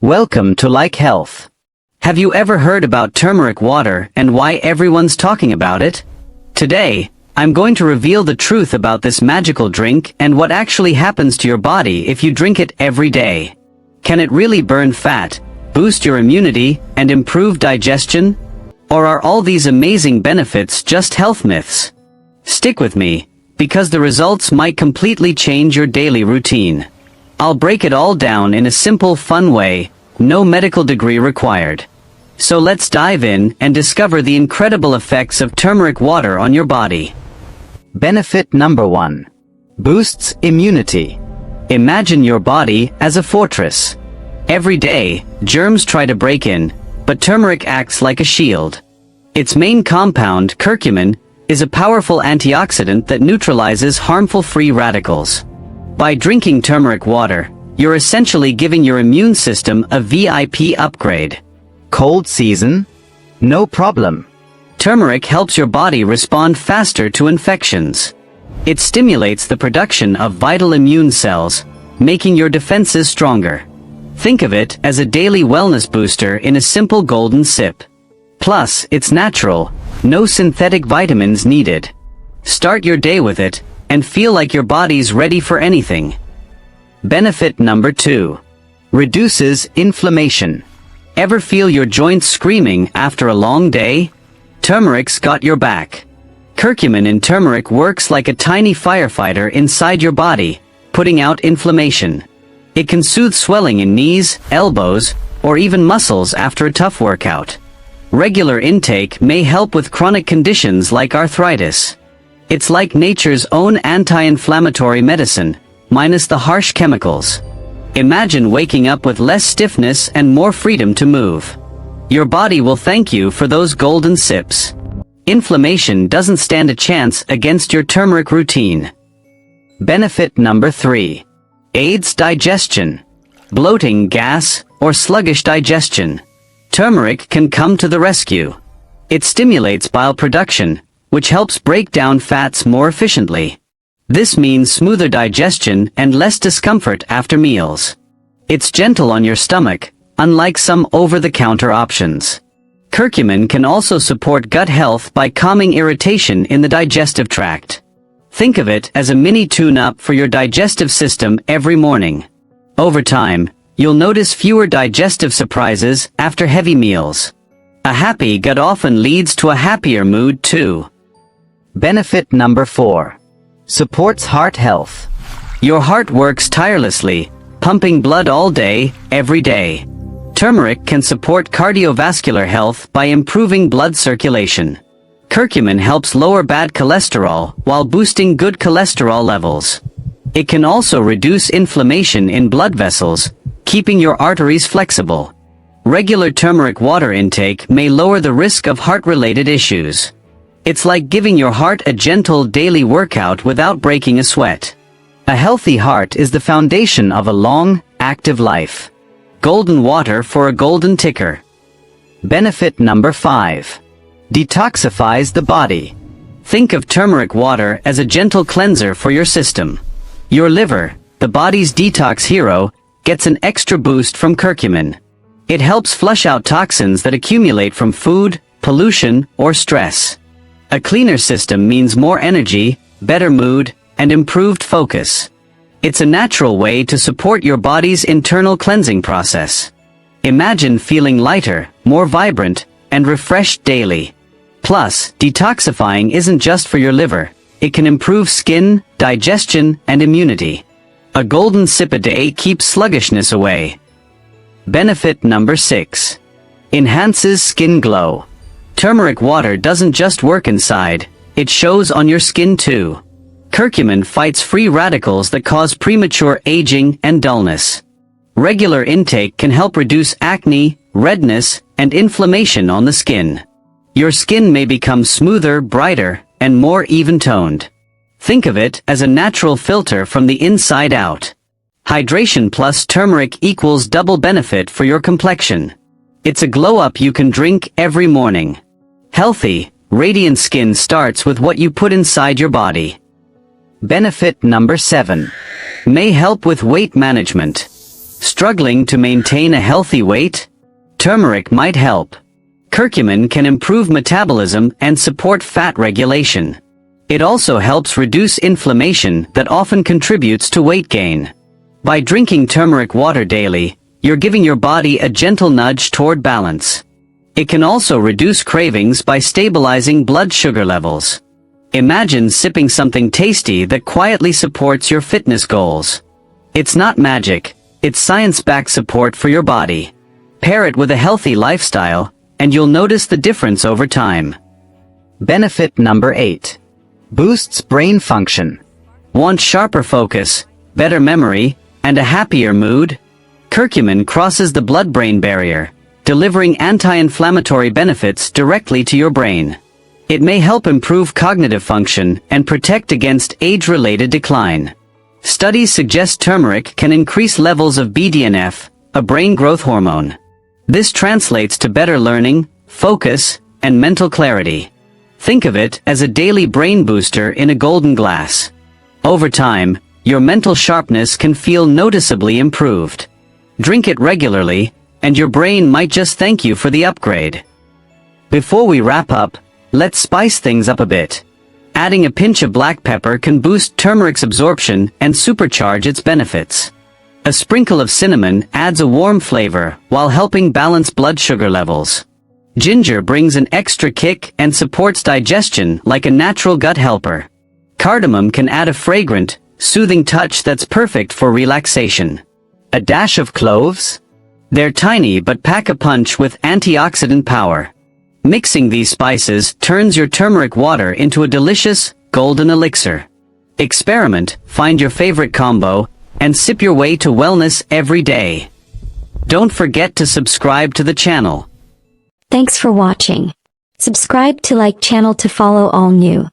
Welcome to Like Health. Have you ever heard about turmeric water and why everyone's talking about it? Today, I'm going to reveal the truth about this magical drink and what actually happens to your body if you drink it every day. Can it really burn fat, boost your immunity, and improve digestion? Or are all these amazing benefits just health myths? Stick with me, because the results might completely change your daily routine. I'll break it all down in a simple, fun way, no medical degree required. So let's dive in and discover the incredible effects of turmeric water on your body. Benefit number 1. Boosts immunity. Imagine your body as a fortress. Every day, germs try to break in, but turmeric acts like a shield. Its main compound, curcumin, is a powerful antioxidant that neutralizes harmful free radicals. By drinking turmeric water, you're essentially giving your immune system a VIP upgrade. Cold season? No problem. Turmeric helps your body respond faster to infections. It stimulates the production of vital immune cells, making your defenses stronger. Think of it as a daily wellness booster in a simple golden sip. Plus, it's natural, no synthetic vitamins needed. Start your day with it, and feel like your body's ready for anything. Benefit number 2. Reduces inflammation. Ever feel your joints screaming after a long day? Turmeric's got your back. Curcumin in turmeric works like a tiny firefighter inside your body, putting out inflammation. It can soothe swelling in knees, elbows, or even muscles after a tough workout. Regular intake may help with chronic conditions like arthritis. It's like nature's own anti-inflammatory medicine, minus the harsh chemicals. Imagine waking up with less stiffness and more freedom to move. Your body will thank you for those golden sips. Inflammation doesn't stand a chance against your turmeric routine. Benefit number 3. Aids digestion. Bloating, gas, or sluggish digestion. Turmeric can come to the rescue. It stimulates bile production, which helps break down fats more efficiently. This means smoother digestion and less discomfort after meals. It's gentle on your stomach, unlike some over-the-counter options. Curcumin can also support gut health by calming irritation in the digestive tract. Think of it as a mini tune-up for your digestive system every morning. Over time, you'll notice fewer digestive surprises after heavy meals. A happy gut often leads to a happier mood too. Benefit number 4. Supports heart health. Your heart works tirelessly, pumping blood all day, every day. Turmeric can support cardiovascular health by improving blood circulation. Curcumin helps lower bad cholesterol while boosting good cholesterol levels. It can also reduce inflammation in blood vessels, keeping your arteries flexible. Regular turmeric water intake may lower the risk of heart-related issues. It's like giving your heart a gentle daily workout without breaking a sweat. A healthy heart is the foundation of a long, active life. Golden water for a golden ticker. Benefit number 5. Detoxifies the body. Think of turmeric water as a gentle cleanser for your system. Your liver, the body's detox hero, gets an extra boost from curcumin. It helps flush out toxins that accumulate from food, pollution, or stress. A cleaner system means more energy, better mood, and improved focus. It's a natural way to support your body's internal cleansing process. Imagine feeling lighter, more vibrant, and refreshed daily. Plus, detoxifying isn't just for your liver. It can improve skin, digestion, and immunity. A golden sip a day keeps sluggishness away. Benefit number 6. Enhances skin glow. Turmeric water doesn't just work inside, it shows on your skin too. Curcumin fights free radicals that cause premature aging and dullness. Regular intake can help reduce acne, redness, and inflammation on the skin. Your skin may become smoother, brighter, and more even-toned. Think of it as a natural filter from the inside out. Hydration plus turmeric equals double benefit for your complexion. It's a glow-up you can drink every morning. Healthy, radiant skin starts with what you put inside your body. Benefit number 7. May help with weight management. Struggling to maintain a healthy weight? Turmeric might help. Curcumin can improve metabolism and support fat regulation. It also helps reduce inflammation that often contributes to weight gain. By drinking turmeric water daily, you're giving your body a gentle nudge toward balance. It can also reduce cravings by stabilizing blood sugar levels. Imagine sipping something tasty that quietly supports your fitness goals. It's not magic, it's science-backed support for your body. Pair it with a healthy lifestyle, and you'll notice the difference over time. Benefit number 8. Boosts brain function. Want sharper focus, better memory, and a happier mood? Curcumin crosses the blood-brain barrier, delivering anti-inflammatory benefits directly to your brain. It may help improve cognitive function and protect against age-related decline. Studies suggest turmeric can increase levels of BDNF, a brain growth hormone. This translates to better learning, focus, and mental clarity. Think of it as a daily brain booster in a golden glass. Over time, your mental sharpness can feel noticeably improved. Drink it regularly, and your brain might just thank you for the upgrade. Before we wrap up, let's spice things up a bit. Adding a pinch of black pepper can boost turmeric's absorption and supercharge its benefits. A sprinkle of cinnamon adds a warm flavor while helping balance blood sugar levels. Ginger brings an extra kick and supports digestion like a natural gut helper. Cardamom can add a fragrant, soothing touch that's perfect for relaxation. A dash of cloves? They're tiny but pack a punch with antioxidant power. Mixing these spices turns your turmeric water into a delicious, golden elixir. Experiment, find your favorite combo, and sip your way to wellness every day. Don't forget to subscribe to the channel. Thanks for watching. Subscribe to like channel to follow all new